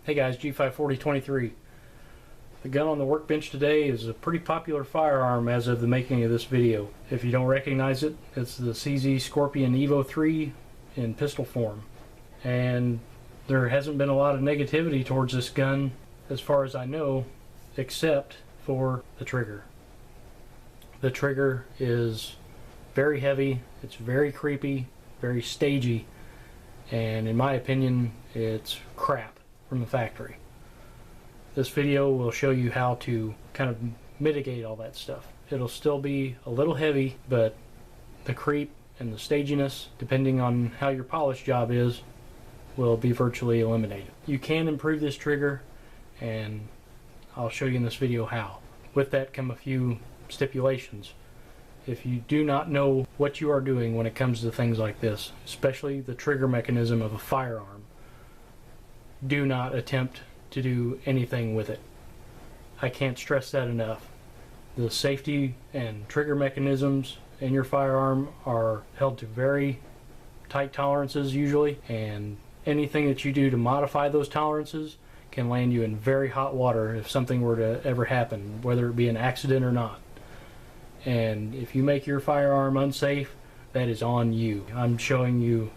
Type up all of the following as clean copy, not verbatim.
Hey guys, G54023. The gun on the workbench today is a pretty popular firearm as of the making of this video. If you don't recognize it, it's the CZ Scorpion Evo 3 in pistol form. And there hasn't been a lot of negativity towards this gun as far as I know, except for the trigger. The trigger is very heavy, it's very creepy, very stagey, and in my opinion it's crap from the factory. This video will show you how to kind of mitigate all that stuff. It'll still be a little heavy, but the creep and the staginess, depending on how your polish job is, will be virtually eliminated. You can improve this trigger, and I'll show you in this video how. With that come a few stipulations. If you do not know what you are doing when it comes to things like this, especially the trigger mechanism of a firearm, do not attempt to do anything with it. I can't stress that enough. The safety and trigger mechanisms in your firearm are held to very tight tolerances usually, and anything that you do to modify those tolerances can land you in very hot water if something were to ever happen, whether it be an accident or not. And if you make your firearm unsafe, that is on you. I'm showing you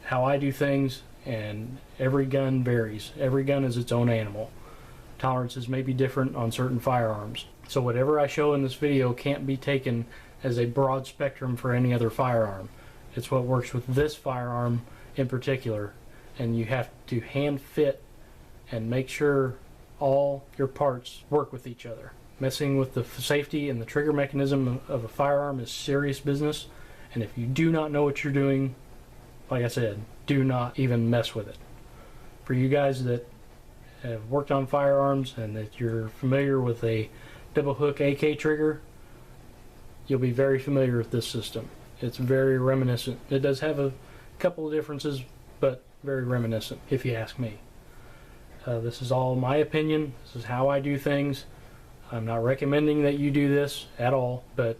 how I do things, and every gun varies. Every gun is its own animal. Tolerances may be different on certain firearms. So whatever I show in this video can't be taken as a broad spectrum for any other firearm. It's what works with this firearm in particular, and you have to hand fit and make sure all your parts work with each other. Messing with the safety and the trigger mechanism of a firearm is serious business, and if you do not know what you're doing, like I said, do not even mess with it. For you guys that have worked on firearms and that you're familiar with a double hook AK trigger, you'll be very familiar with this system. It's very reminiscent. It does have a couple of differences, but very reminiscent, if you ask me. This is all my opinion. This is how I do things. I'm not recommending that you do this at all, but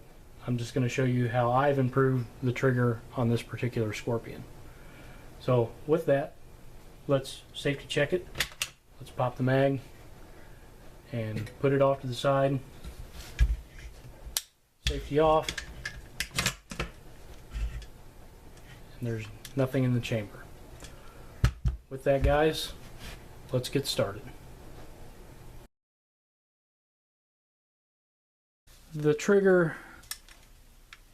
I'm just going to show you how I've improved the trigger on this particular Scorpion. So with that, let's safety check it. Let's pop the mag and put it off to the side. Safety off. And there's nothing in the chamber. With that, guys, let's get started. The trigger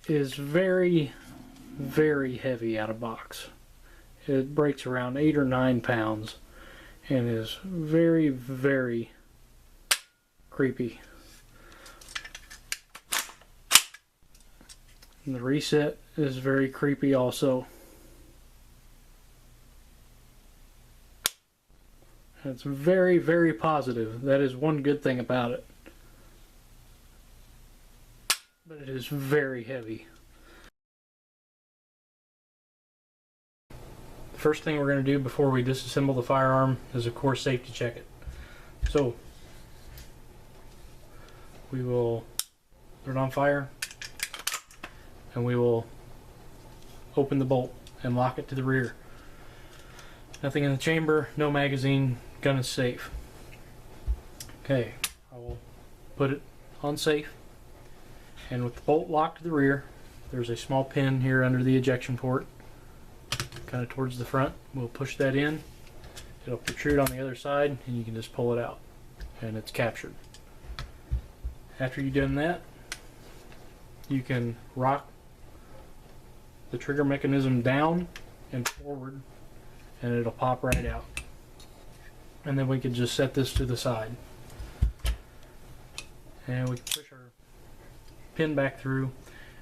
is very, very heavy out of box. It breaks around 8 or 9 pounds and is very, very creepy. And the reset is very creepy also. It's very, very positive. That is one good thing about it. But it is very heavy. The first thing we're going to do before we disassemble the firearm is, of course, safety check it. So we will put it on fire, and we will open the bolt and lock it to the rear. Nothing in the chamber, no magazine, gun is safe. Okay, I will put it on safe, and with the bolt locked to the rear, there's a small pin here under the ejection port, kind of towards the front. We'll push that in, it'll protrude on the other side, and you can just pull it out, and it's captured. After you've done that, you can rock the trigger mechanism down and forward, and it'll pop right out. And then we can just set this to the side, and we can push our pin back through,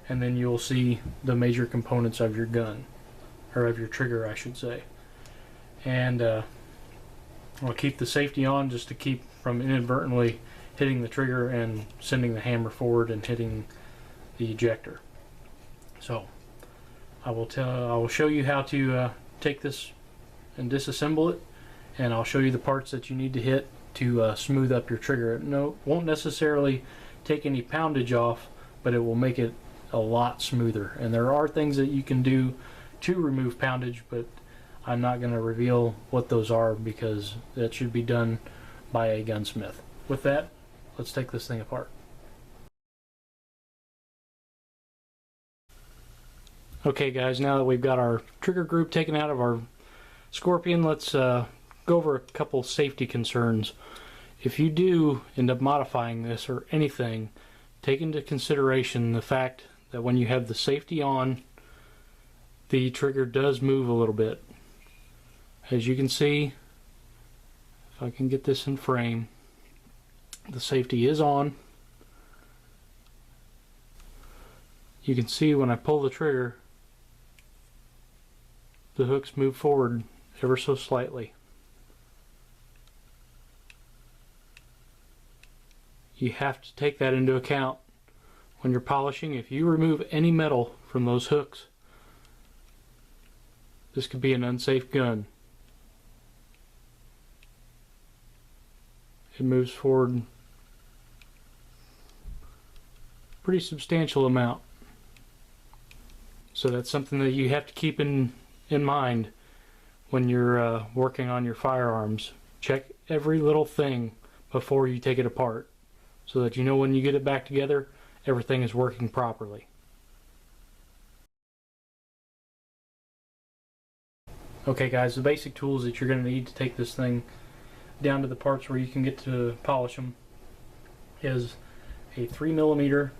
and then you'll see the major components of your gun, or of your trigger I should say. And I'll keep the safety on just to keep from inadvertently hitting the trigger and sending the hammer forward and hitting the ejector. So I will show you how to take this and disassemble it, and I'll show you the parts that you need to hit to smooth up your trigger. It won't necessarily take any poundage off, but it will make it a lot smoother. And there are things that you can do to remove poundage, but I'm not going to reveal what those are because that should be done by a gunsmith. With that, let's take this thing apart. Okay guys, now that we've got our trigger group taken out of our Scorpion, let's go over a couple safety concerns. If you do end up modifying this or anything, take into consideration the fact that when you have the safety on, the trigger does move a little bit. As you can see, if I can get this in frame, the safety is on. You can see when I pull the trigger, the hooks move forward ever so slightly. You have to take that into account when you're polishing. If you remove any metal from those hooks, this could be an unsafe gun. It moves forward a pretty substantial amount. So that's something that you have to keep in mind when you're working on your firearms. Check every little thing before you take it apart so that you know when you get it back together, everything is working properly. Okay guys, the basic tools that you're going to need to take this thing down to the parts where you can get to polish them is a 3mm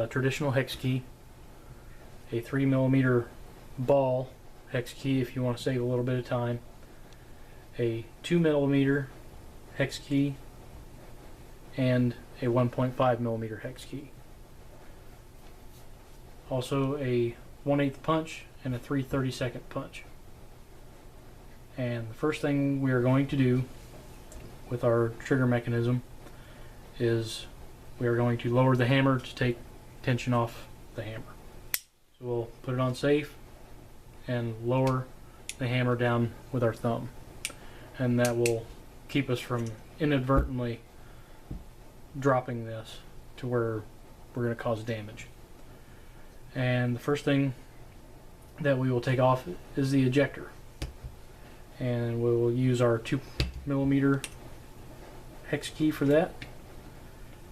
traditional hex key, a 3mm ball hex key if you want to save a little bit of time, a 2mm hex key, and a 1.5mm hex key. Also a 1/8 punch and a 3/32 punch. And the first thing we are going to do with our trigger mechanism is we are going to lower the hammer to take tension off the hammer. So we'll put it on safe and lower the hammer down with our thumb, and that will keep us from inadvertently dropping this to where we're going to cause damage. And the first thing that we will take off is the ejector, and we will use our 2mm hex key for that,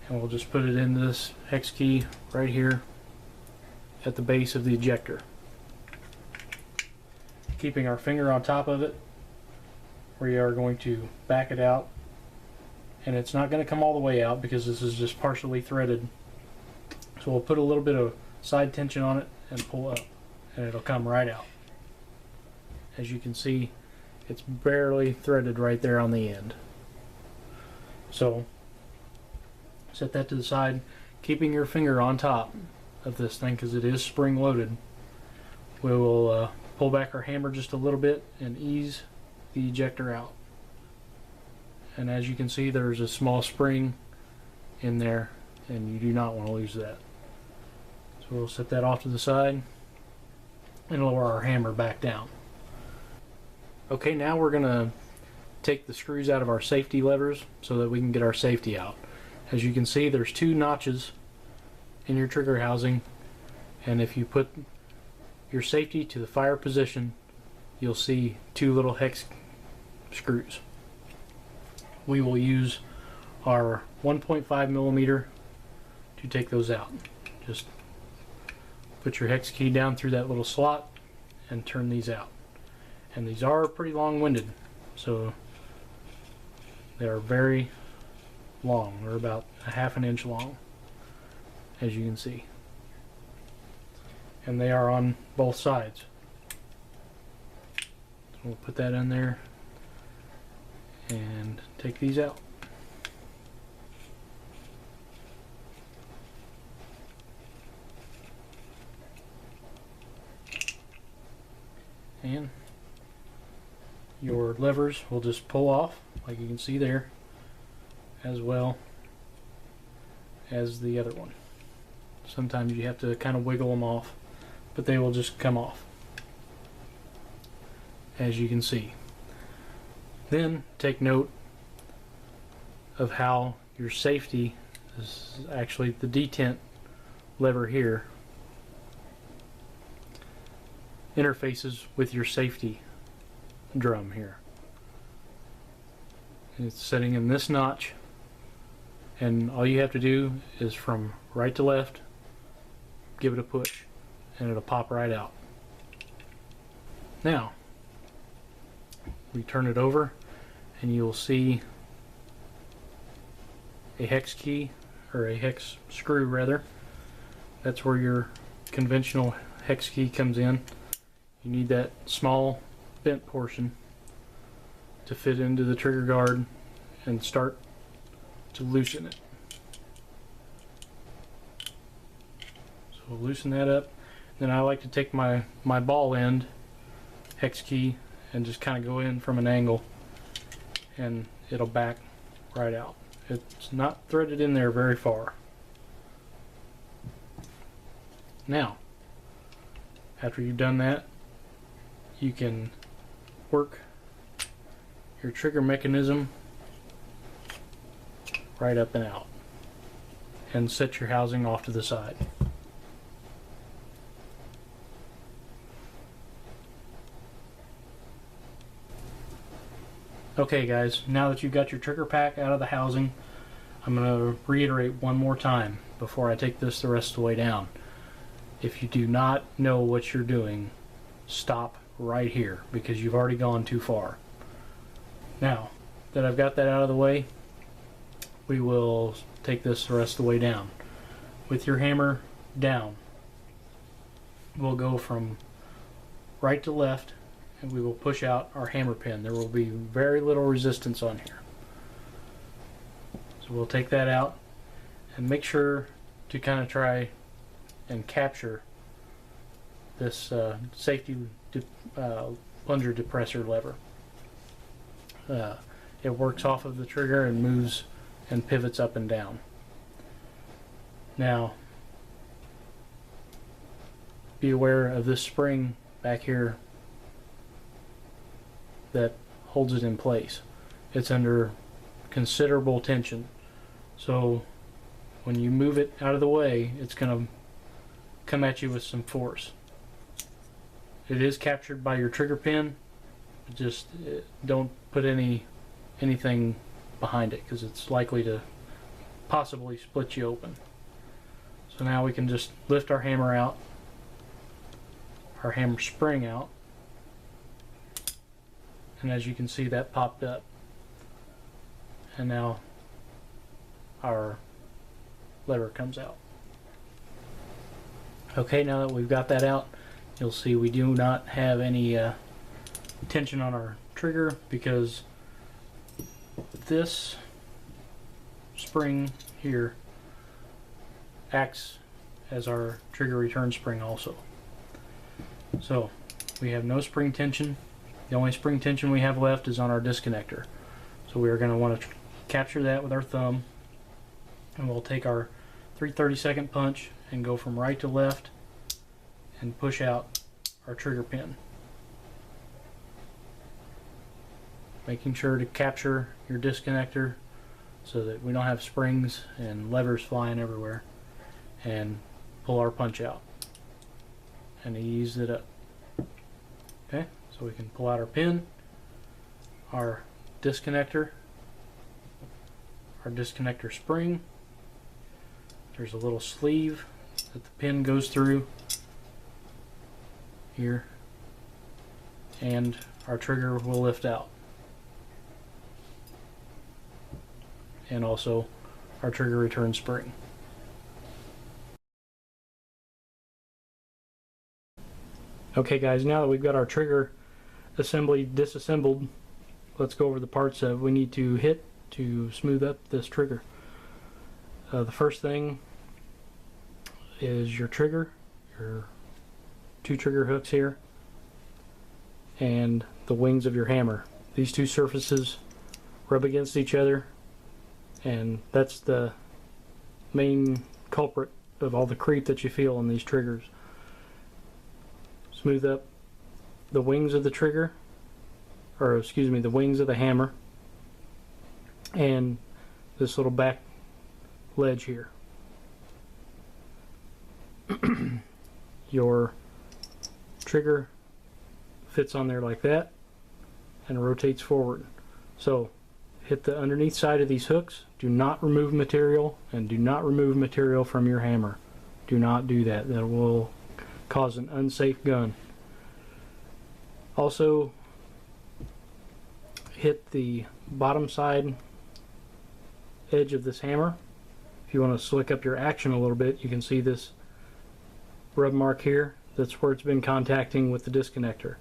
and we'll just put it in this hex key right here at the base of the ejector, keeping our finger on top of it. We are going to back it out, and it's not going to come all the way out because this is just partially threaded, so we'll put a little bit of side tension on it and pull up, and it'll come right out. As you can see, it's barely threaded right there on the end. So set that to the side, keeping your finger on top of this thing because it is spring loaded. We will pull back our hammer just a little bit and ease the ejector out. And as you can see, there's a small spring in there, and you do not want to lose that. So we'll set that off to the side and lower our hammer back down. Okay, now we're going to take the screws out of our safety levers so that we can get our safety out. As you can see, there's 2 notches in your trigger housing, and if you put your safety to the fire position, you'll see 2 little hex screws. We will use our 1.5mm to take those out. Just put your hex key down through that little slot and turn these out. And these are pretty long-winded, so they are very long. They're about a ½ inch long, as you can see. And they are on both sides. So we'll put that in there and take these out. And your levers will just pull off, like you can see there, as well as the other one. Sometimes you have to kind of wiggle them off, but they will just come off, as you can see. Then take note of how your safety is actually the detent lever here interfaces with your safety drum here. It's sitting in this notch, and all you have to do is from right to left give it a push and it'll pop right out. Now we turn it over and you'll see a hex key, or a hex screw rather. That's where your conventional hex key comes in. You need that small bent portion to fit into the trigger guard and start to loosen it. So we'll loosen that up. Then I like to take my ball end hex key and just kind of go in from an angle, and it'll back right out. It's not threaded in there very far. Now, after you've done that, you can work your trigger mechanism right up and out and set your housing off to the side. Okay guys, now that you've got your trigger pack out of the housing, I'm going to reiterate one more time before I take this the rest of the way down. If you do not know what you're doing, stop right here because you've already gone too far. Now that I've got that out of the way, we will take this the rest of the way down. With your hammer down, we'll go from right to left and we will push out our hammer pin. There will be very little resistance on here. So we'll take that out and make sure to kind of try and capture this safety plunger depressor lever. It works off of the trigger and moves and pivots up and down. Now, be aware of this spring back here that holds it in place. It's under considerable tension, so when you move it out of the way, it's going to come at you with some force. It is captured by your trigger pin, just don't put anything behind it because it's likely to possibly split you open. So now we can just lift our hammer out, our hammer spring out, and as you can see, that popped up, and now our lever comes out. Okay, now that we've got that out, you'll see we do not have any tension on our trigger because this spring here acts as our trigger return spring also. So we have no spring tension. The only spring tension we have left is on our disconnector. So we are going to want to capture that with our thumb, and we'll take our 3/32 punch and go from right to left and push out our trigger pin, making sure to capture your disconnector so that we don't have springs and levers flying everywhere, and pull our punch out and ease it up. Okay, so we can pull out our pin, our disconnector spring. There's a little sleeve that the pin goes through here, and our trigger will lift out, and also our trigger return spring. Okay guys, now that we've got our trigger assembly disassembled, let's go over the parts that we need to hit to smooth up this trigger. The first thing is your trigger, your two trigger hooks here, and the wings of your hammer. These two surfaces rub against each other, and that's the main culprit of all the creep that you feel on these triggers. Smooth up the wings of the trigger, or excuse me, the wings of the hammer, and this little back ledge here. Your trigger fits on there like that and rotates forward. So hit the underneath side of these hooks. Do not remove material, and do not remove material from your hammer. Do not do that. That will cause an unsafe gun. Also, hit the bottom side edge of this hammer. If you want to slick up your action a little bit, you can see this rub mark here. That's where it's been contacting with the disconnector.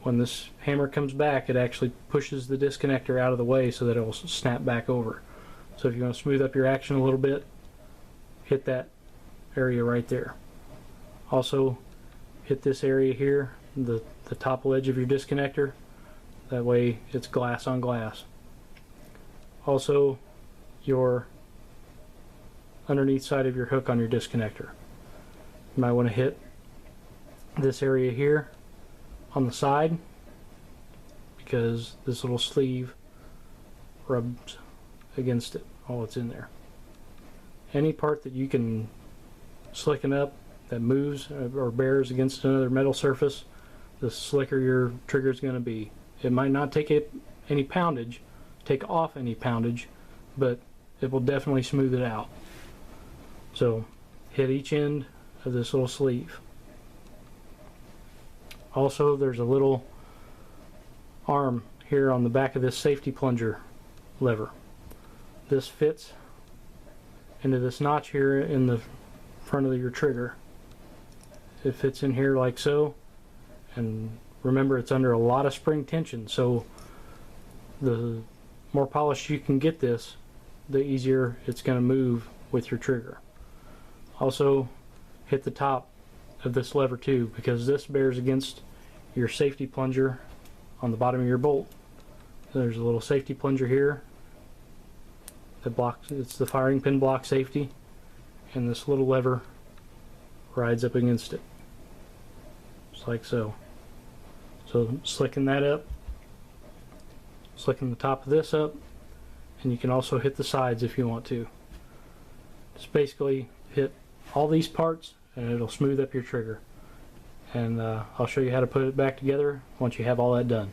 When this hammer comes back, it actually pushes the disconnector out of the way so that it will snap back over. So if you want to smooth up your action a little bit, hit that area right there. Also, hit this area here, the top edge of your disconnector. That way it's glass on glass. Also, your underneath side of your hook on your disconnector. You might want to hit this area here on the side, because this little sleeve rubs against it while it's in there. Any part that you can slicken up that moves or bears against another metal surface, the slicker your trigger is going to be. It might not take any poundage, take off any poundage, but it will definitely smooth it out. So hit each end of this little sleeve. Also, there's a little arm here on the back of this safety plunger lever. This fits into this notch here in the front of your trigger. It fits in here like so, and remember, it's under a lot of spring tension, so the more polished you can get this, the easier it's going to move with your trigger. Also, hit the top of this lever too, because this bears against your safety plunger on the bottom of your bolt. There's a little safety plunger here that blocks, it's the firing pin block safety, and this little lever rides up against it, just like so. So slicking that up, slicking the top of this up, and you can also hit the sides if you want to. Just basically hit all these parts and it'll smooth up your trigger. And I'll show you how to put it back together once you have all that done.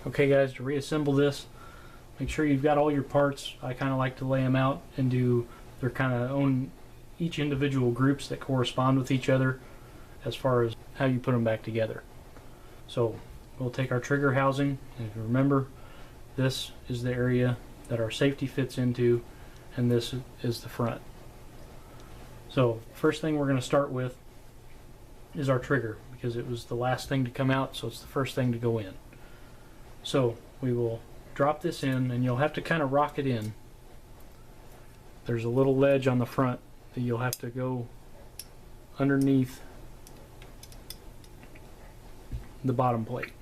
Okay guys, to reassemble this, make sure you've got all your parts. I kind of like to lay them out and do their kind of own, each individual groups that correspond with each other as far as how you put them back together. So we'll take our trigger housing, and if you remember, this is the area that our safety fits into, and this is the front. So first thing we're going to start with is our trigger, because it was the last thing to come out, so it's the first thing to go in. So we will drop this in, and you'll have to kind of rock it in. There's a little ledge on the front that you'll have to go underneath the bottom plate,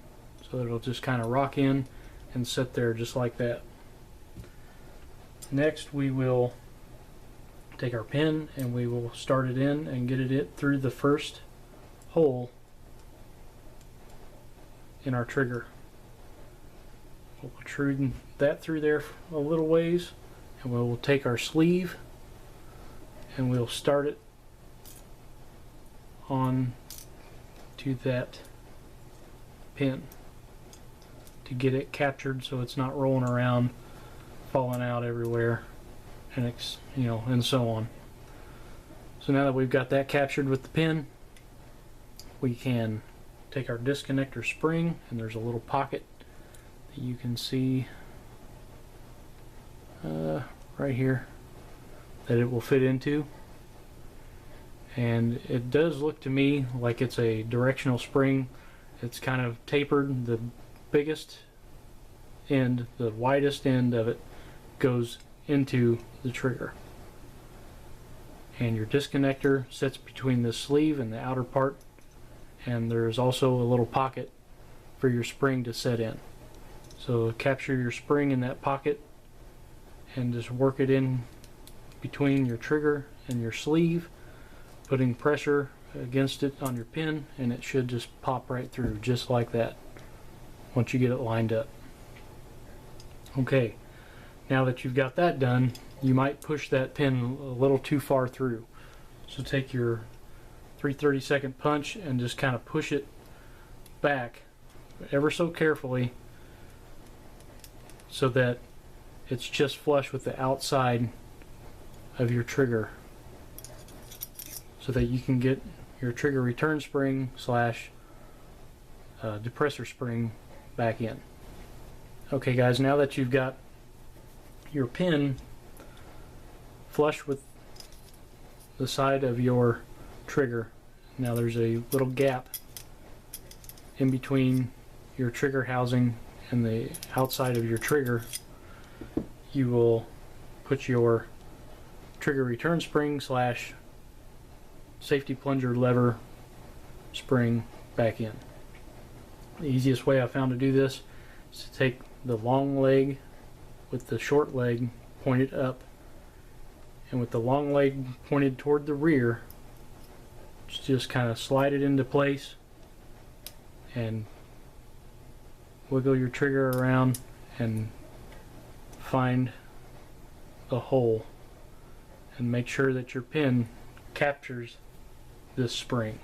so that it'll just kind of rock in and sit there just like that. Next, we will take our pin and we will start it in and get it through the first hole in our trigger. We'll protrude that through there a little ways, and we'll take our sleeve and we'll start it on to that pin to get it captured so it's not rolling around, falling out everywhere, and and so on. So now that we've got that captured with the pin, we can take our disconnector spring, and there's a little pocket that you can see right here that it will fit into, and it does look to me like it's a directional spring. It's kind of tapered. The biggest end, the widest end of it, goes into the trigger, and your disconnector sits between the sleeve and the outer part, and there's also a little pocket for your spring to set in. So capture your spring in that pocket and just work it in between your trigger and your sleeve, putting pressure against it on your pin, and it should just pop right through just like that once you get it lined up. Okay, now that you've got that done, you might push that pin a little too far through. So take your 3/32 punch and just kind of push it back ever so carefully so that it's just flush with the outside of your trigger, so that you can get your trigger return spring slash depressor spring back in. Okay guys, now that you've got your pin flush with the side of your trigger, now there's a little gap in between your trigger housing and the outside of your trigger. You will put your trigger return spring slash safety plunger lever spring back in. The easiest way I found to do this is to take the long leg with the short leg pointed up, and with the long leg pointed toward the rear, just kind of slide it into place and wiggle your trigger around and find a hole and make sure that your pin captures this spring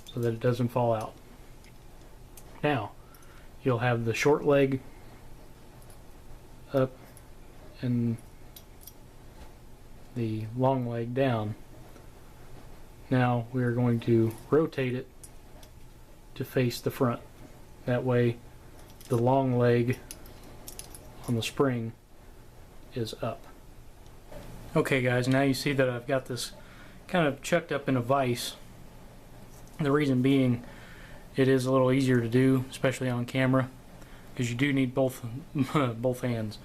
so that it doesn't fall out. Now you'll have the short leg up and the long leg down. Now we are going to rotate it to face the front. That way the long leg on the spring is up. Okay guys, now you see that I've got this kind of chucked up in a vise. The reason being, it is a little easier to do, especially on camera, because you do need both both hands.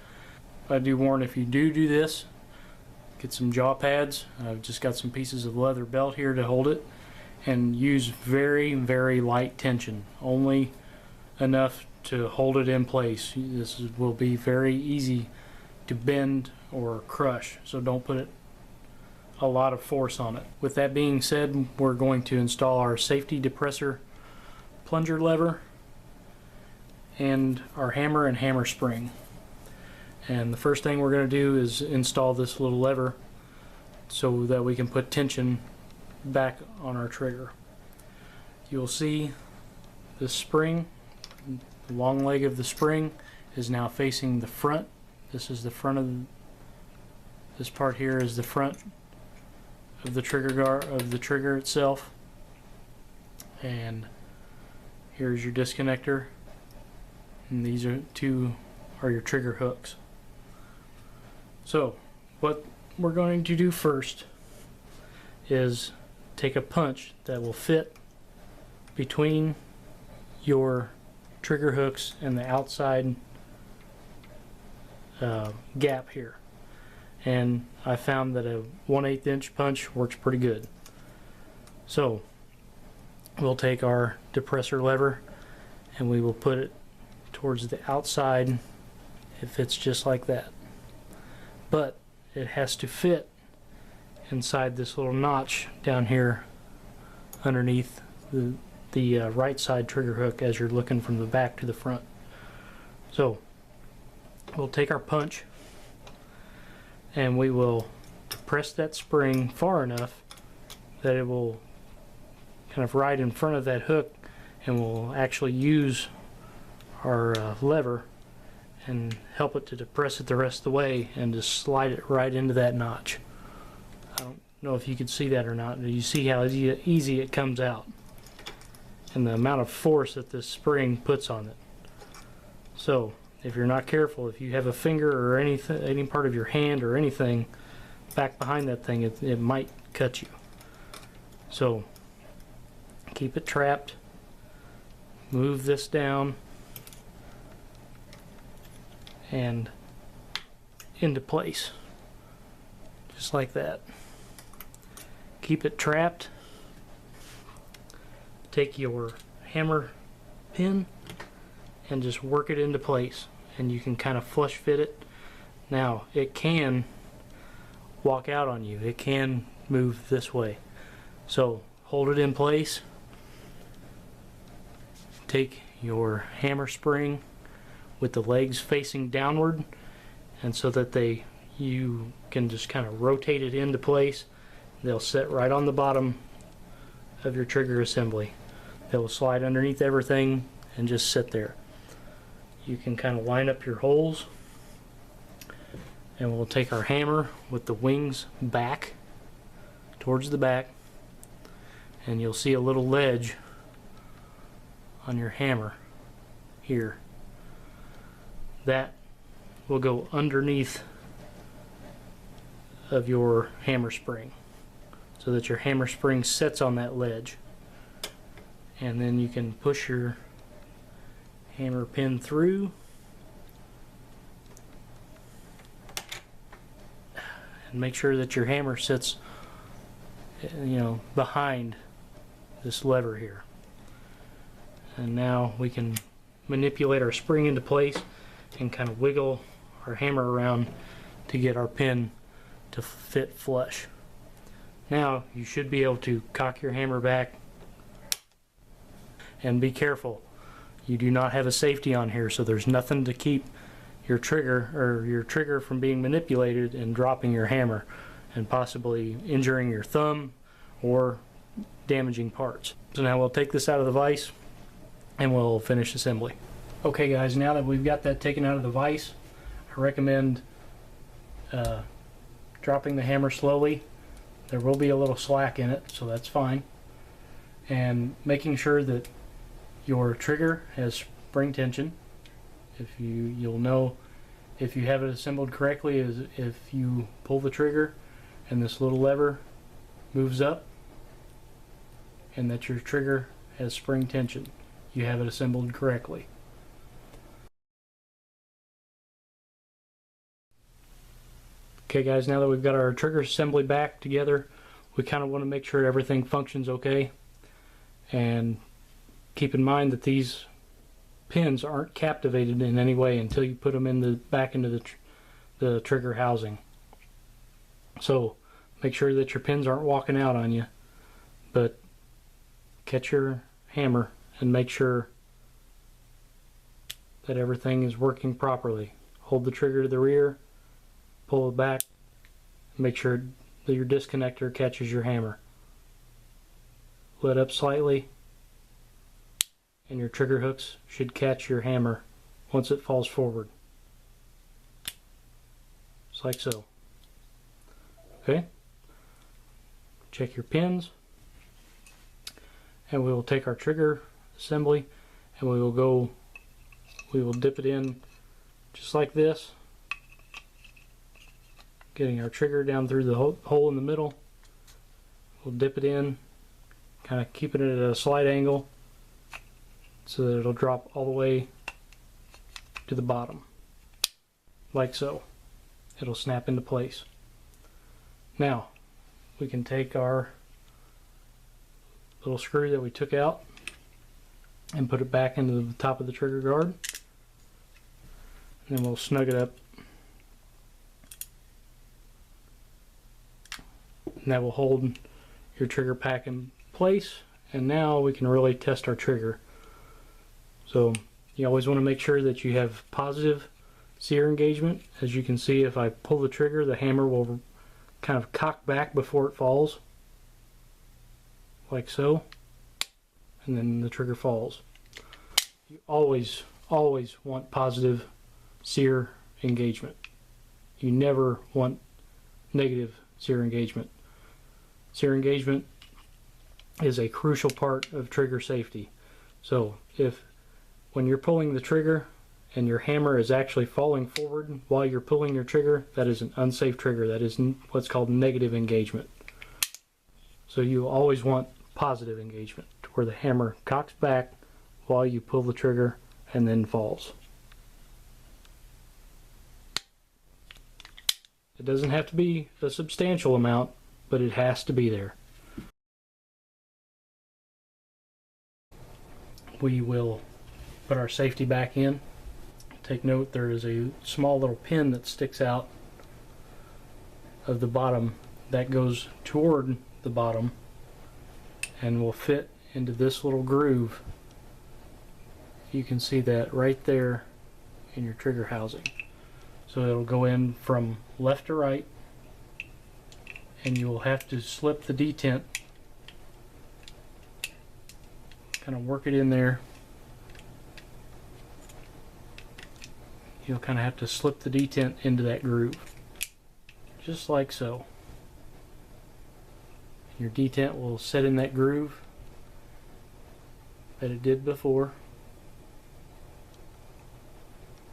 I do warn, if you do this, get some jaw pads. I've just got some pieces of leather belt here to hold it, and use very, very light tension, only enough to hold it in place. This will be very easy to bend or crush, so don't put a lot of force on it. With that being said, we're going to install our safety depressor plunger lever and our hammer and hammer spring. And the first thing we're going to do is install this little lever so that we can put tension back on our trigger. You'll see the spring, the long leg of the spring is now facing the front. This is the front of this part here is the front of the trigger guard of the trigger itself, and here's your disconnector, and these are your trigger hooks. So what we're going to do first is take a punch that will fit between your trigger hooks and the outside gap here, and I found that a 1/8 inch punch works pretty good. So we'll take our depressor lever and we will put it towards the outside. It fits just like that, but it has to fit inside this little notch down here underneath the right side trigger hook as you're looking from the back to the front. So we'll take our punch and we will press that spring far enough that it will kind of right in front of that hook, and we'll actually use our lever and help it to depress it the rest of the way and just slide it right into that notch. I don't know if you can see that or not. You see how easy it comes out and the amount of force that this spring puts on it. So if you're not careful, if you have a finger or any part of your hand or anything back behind that thing, it might cut you. So keep it trapped, move this down and into place, just like that. Keep it trapped. Take your hammer pin and just work it into place, and you can kind of flush fit it. Now it can walk out on you, it can move this way, so hold it in place. Take your hammer spring with the legs facing downward, and so that you can just kind of rotate it into place. They'll set right on the bottom of your trigger assembly. It will slide underneath everything and just sit there. You can kind of line up your holes, and we'll take our hammer with the wings back towards the back, and you'll see a little ledge on your hammer here. That will go underneath of your hammer spring so that your hammer spring sits on that ledge, and then you can push your hammer pin through and make sure that your hammer sits, you know, behind this lever here. And now we can manipulate our spring into place and kind of wiggle our hammer around to get our pin to fit flush. Now you should be able to cock your hammer back, and be careful. You do not have a safety on here, so there's nothing to keep your trigger from being manipulated and dropping your hammer and possibly injuring your thumb or damaging parts. So now we'll take this out of the vise and we'll finish assembly. Okay guys, now that we've got that taken out of the vise, I recommend dropping the hammer slowly. There will be a little slack in it, so that's fine. And making sure that your trigger has spring tension. You'll know if you have it assembled correctly is if you pull the trigger and this little lever moves up, and that your trigger has spring tension. You have it assembled correctly. Okay guys, now that we've got our trigger assembly back together, we kind of want to make sure everything functions okay. And keep in mind that these pins aren't captivated in any way until you put them back into the trigger housing. So make sure that your pins aren't walking out on you, but catch your hammer and make sure that everything is working properly. Hold the trigger to the rear, pull it back, and make sure that your disconnector catches your hammer. Let up slightly, and your trigger hooks should catch your hammer once it falls forward. Just like so. Okay? Check your pins, and we will take our trigger assembly and we will dip it in just like this, getting our trigger down through the hole in the middle. We'll dip it in, kind of keeping it at a slight angle so that it'll drop all the way to the bottom, like so. It'll snap into place. Now we can take our little screw that we took out and put it back into the top of the trigger guard, and then we'll snug it up, and that will hold your trigger pack in place. And now we can really test our trigger. So you always want to make sure that you have positive sear engagement. As you can see, if I pull the trigger, the hammer will kind of cock back before it falls, like so, and then the trigger falls. You always want positive sear engagement. You never want negative sear engagement. Sear engagement is a crucial part of trigger safety. So when you're pulling the trigger and your hammer is actually falling forward while you're pulling your trigger, that is an unsafe trigger. That is what's called negative engagement. So you always want positive engagement, to where the hammer cocks back while you pull the trigger and then falls. It doesn't have to be a substantial amount, but it has to be there. We will put our safety back in. Take note, there is a small little pin that sticks out of the bottom that goes toward the bottom and will fit into this little groove. You can see that right there in your trigger housing. So it'll go in from left to right, and you will have to slip the detent kind of work it in there. You'll kind of have to slip the detent into that groove, just like so. Your detent will set in that groove that it did before,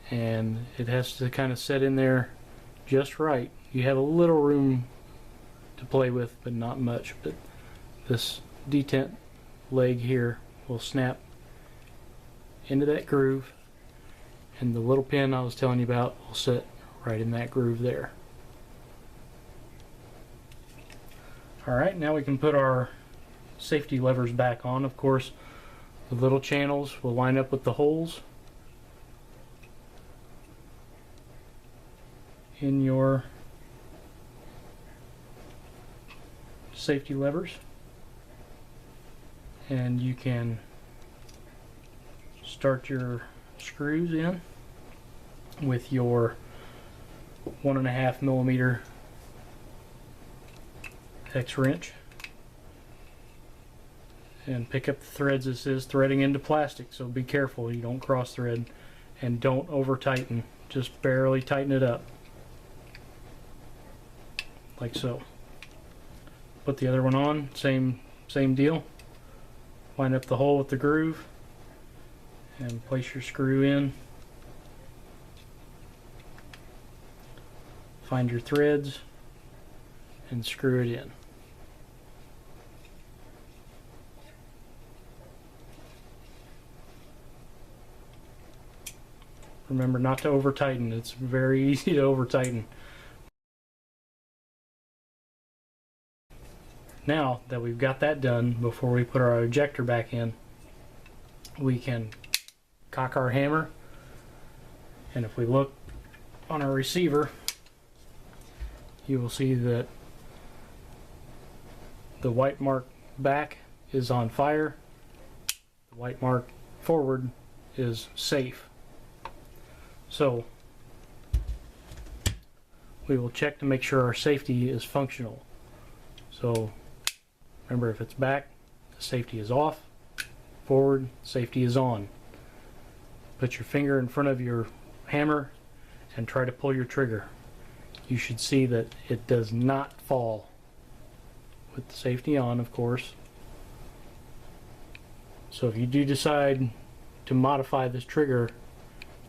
and it has to kind of set in there just right. You have a little room to play with, but not much. But this detent leg here will snap into that groove, and the little pin I was telling you about will sit right in that groove there. Alright, now we can put our safety levers back on. Of course, the little channels will line up with the holes in your safety levers, and you can start your screws in with your 1.5 millimeter hex wrench, and pick up the threads. This is threading into plastic, so be careful you don't cross thread, and don't over tighten, just barely tighten it up like so. Put the other one on, same deal. Line up the hole with the groove and place your screw in. Find your threads and screw it in. Remember not to over tighten. It's very easy to over tighten. Now that we've got that done, before we put our ejector back in, we can cock our hammer, and if we look on our receiver, you will see that the white mark back is on fire, the white mark forward is safe. So we will check to make sure our safety is functional. So remember, if it's back, the safety is off. Forward, safety is on. Put your finger in front of your hammer and try to pull your trigger. You should see that it does not fall with the safety on, of course. So if you do decide to modify this trigger,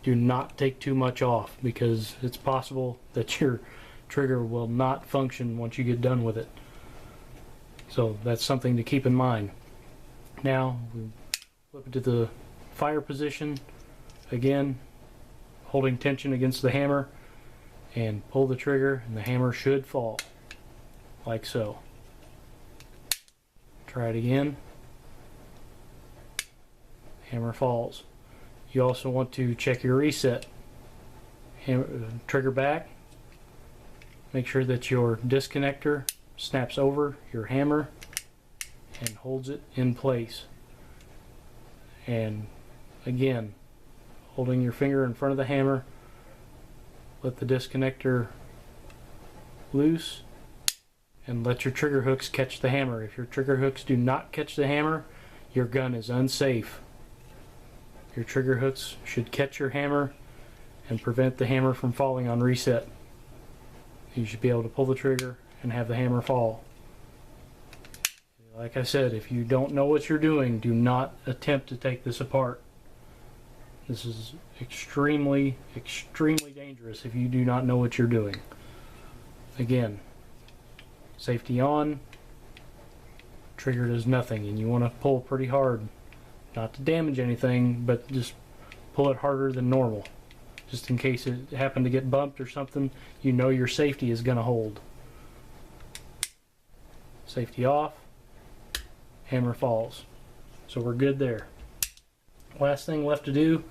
do not take too much off, because it's possible that your trigger will not function once you get done with it. So that's something to keep in mind. Now we flip it to the fire position, again holding tension against the hammer, and pull the trigger, and the hammer should fall like so. Try it again. Hammer falls. You also want to check your reset. Trigger back. Make sure that your disconnector snaps over your hammer and holds it in place. And again, holding your finger in front of the hammer, let the disconnector loose and let your trigger hooks catch the hammer. If your trigger hooks do not catch the hammer, your gun is unsafe. Your trigger hooks should catch your hammer and prevent the hammer from falling on reset. You should be able to pull the trigger and have the hammer fall. Like I said, if you don't know what you're doing, do not attempt to take this apart. This is extremely, extremely dangerous if you do not know what you're doing. Again, safety on, trigger does nothing, and you want to pull pretty hard. Not to damage anything, but just pull it harder than normal. Just in case it happened to get bumped or something, you know your safety is going to hold. Safety off, hammer falls. So we're good there. Last thing left to do,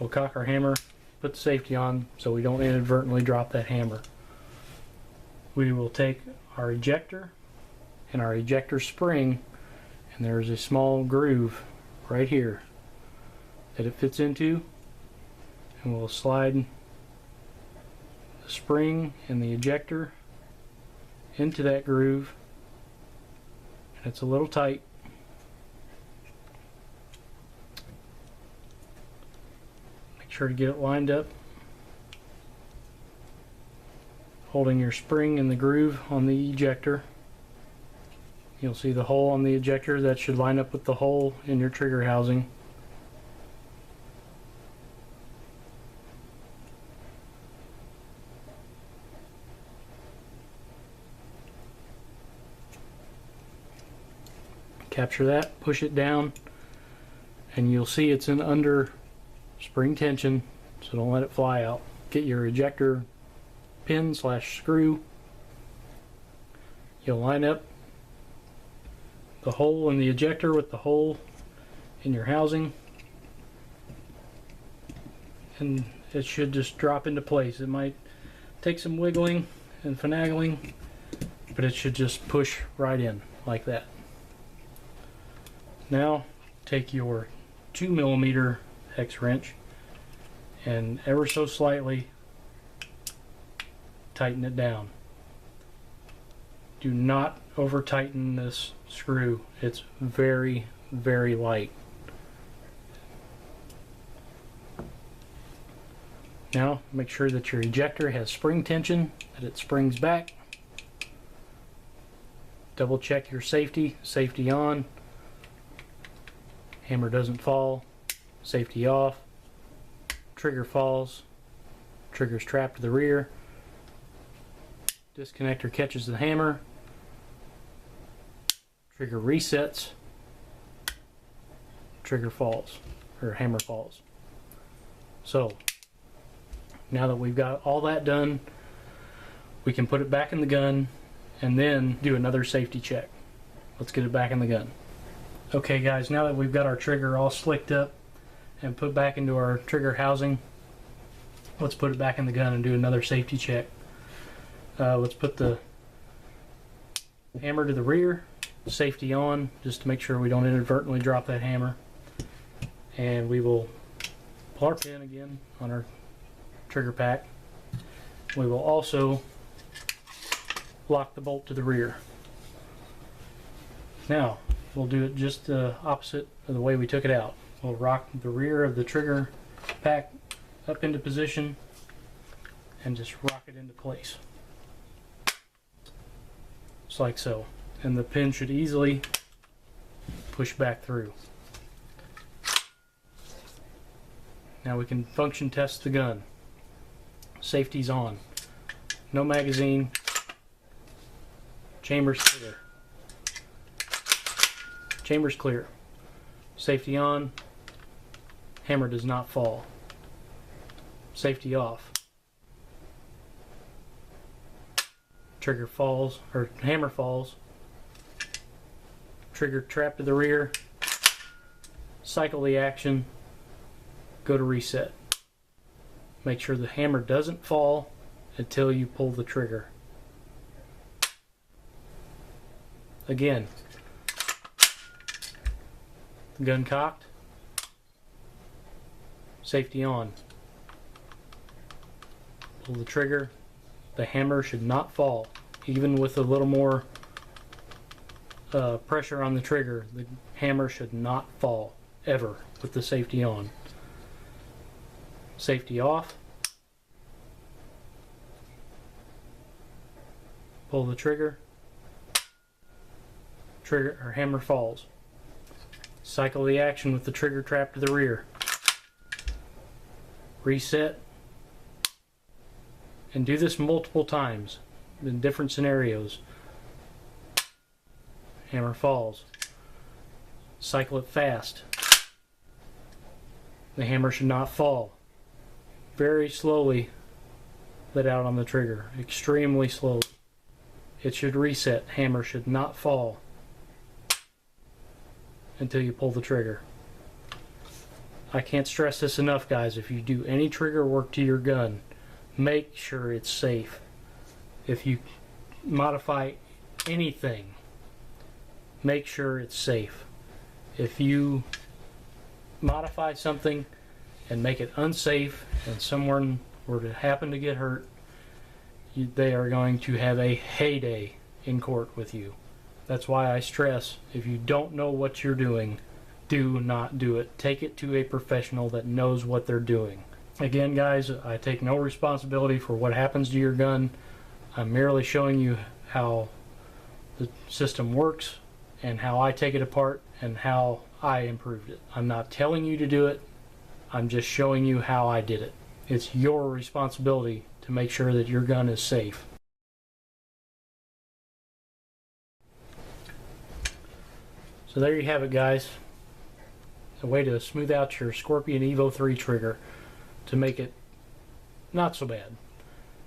we'll cock our hammer, put the safety on so we don't inadvertently drop that hammer. We will take our ejector and our ejector spring, and there's a small groove right here that it fits into, and we'll slide the spring and the ejector into that groove. And it's a little tight, sure to get it lined up, holding your spring in the groove on the ejector. You'll see the hole on the ejector that should line up with the hole in your trigger housing. Capture that, push it down, and you'll see it's in under spring tension, so don't let it fly out. Get your ejector pin / screw. You'll line up the hole in the ejector with the hole in your housing, and it should just drop into place. It might take some wiggling and finagling, but it should just push right in like that. Now take your 2mm hex wrench and ever so slightly tighten it down. Do not over tighten this screw. It's very, very light. Now make sure that your ejector has spring tension, that it springs back. Double check your safety on. Hammer doesn't fall, safety off, trigger falls, trigger's trapped to the rear, disconnector catches the hammer, trigger resets, trigger falls, or hammer falls. So, now that we've got all that done, we can put it back in the gun and then do another safety check. Let's get it back in the gun. Okay guys, now that we've got our trigger all slicked up and put back into our trigger housing, let's put it back in the gun and do another safety check. Let's put the hammer to the rear, safety on, just to make sure we don't inadvertently drop that hammer. And we will pull our pin again on our trigger pack. We will also lock the bolt to the rear. Now, we'll do it just the opposite of the way we took it out. We'll rock the rear of the trigger pack up into position and just rock it into place. Just like so. And the pin should easily push back through. Now we can function test the gun. Safety's on. No magazine. Chamber's clear. Chamber's clear. Safety on. Hammer does not fall. Safety off. Trigger falls, or hammer falls. Trigger trapped to the rear. Cycle the action. Go to reset. Make sure the hammer doesn't fall until you pull the trigger. Again. Gun cocked. Safety on. Pull the trigger. The hammer should not fall. Even with a little more pressure on the trigger, the hammer should not fall ever with the safety on. Safety off. Pull the trigger. Trigger or hammer falls. Cycle the action with the trigger trapped to the rear. Reset. And do this multiple times in different scenarios. Hammer falls. Cycle it fast. The hammer should not fall. Very slowly let out on the trigger. Extremely slowly. It should reset. Hammer should not fall until you pull the trigger. I can't stress this enough, guys. If you do any trigger work to your gun, make sure it's safe. If you modify anything, make sure it's safe. If you modify something and make it unsafe and someone were to happen to get hurt, they are going to have a heyday in court with you. That's why I stress, if you don't know what you're doing, do not do it. Take it to a professional that knows what they're doing. Again, guys, I take no responsibility for what happens to your gun. I'm merely showing you how the system works and how I take it apart and how I improved it. I'm not telling you to do it. I'm just showing you how I did it. It's your responsibility to make sure that your gun is safe. So there you have it, guys. A way to smooth out your Scorpion Evo 3 trigger to make it not so bad.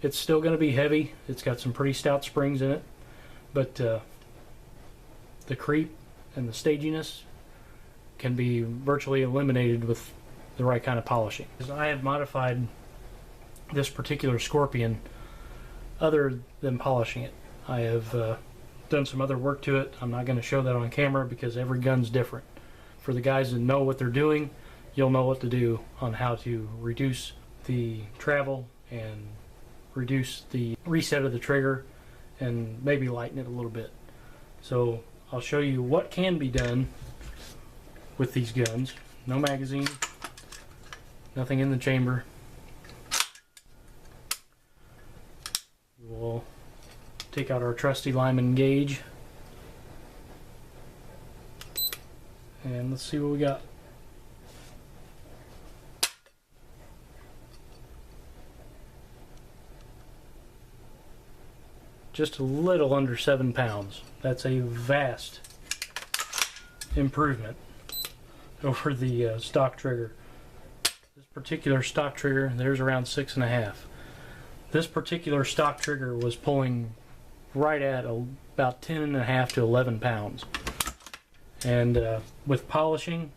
It's still going to be heavy. It's got some pretty stout springs in it, but the creep and the staginess can be virtually eliminated with the right kind of polishing. I have modified this particular Scorpion other than polishing it. I have done some other work to it. I'm not going to show that on camera because every gun's different. For the guys that know what they're doing, you'll know what to do on how to reduce the travel and reduce the reset of the trigger and maybe lighten it a little bit. So I'll show you what can be done with these guns. No magazine, nothing in the chamber. We'll take out our trusty Lyman gauge and let's see what we got. Just a little under 7 pounds. That's a vast improvement over the stock trigger. This particular stock trigger, there's around 6.5. This particular stock trigger was pulling right at about 10.5 to 11 pounds. And with polishing,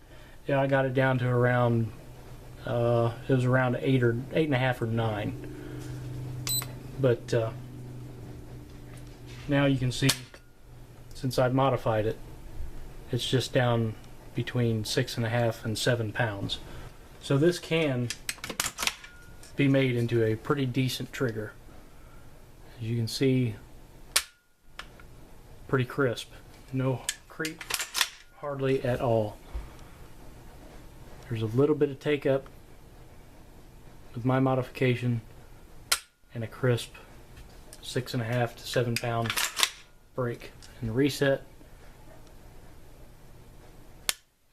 yeah, I got it down to around, it was around 8.5 or 9. But now you can see, since I've modified it, it's just down between 6.5 and 7 pounds. So this can be made into a pretty decent trigger. As you can see, pretty crisp. No creep, hardly at all. There's a little bit of take up with my modification and a crisp 6.5 to 7 pound break. And the reset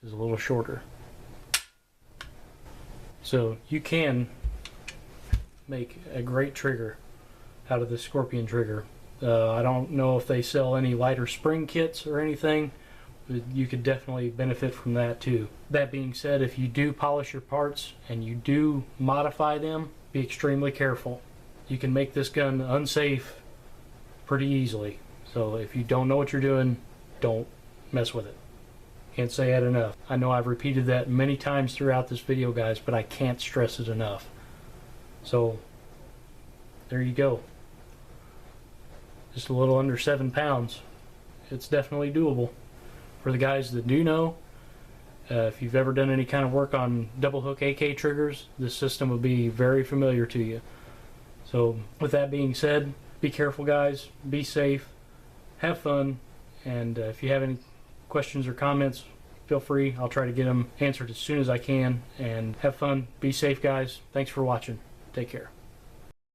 is a little shorter. So you can make a great trigger out of the Scorpion trigger. I don't know if they sell any lighter spring kits or anything, but you could definitely benefit from that too. That being said, if you do polish your parts and you do modify them, be extremely careful. You can make this gun unsafe pretty easily. So if you don't know what you're doing, don't mess with it. Can't say that enough. I know I've repeated that many times throughout this video, guys, but I can't stress it enough. So there you go. Just a little under 7 pounds. It's definitely doable. For the guys that do know, if you've ever done any kind of work on double hook AK triggers, this system will be very familiar to you. So with that being said, be careful, guys, be safe, have fun, and if you have any questions or comments, feel free. I'll try to get them answered as soon as I can, and have fun, be safe, guys. Thanks for watching. Take care.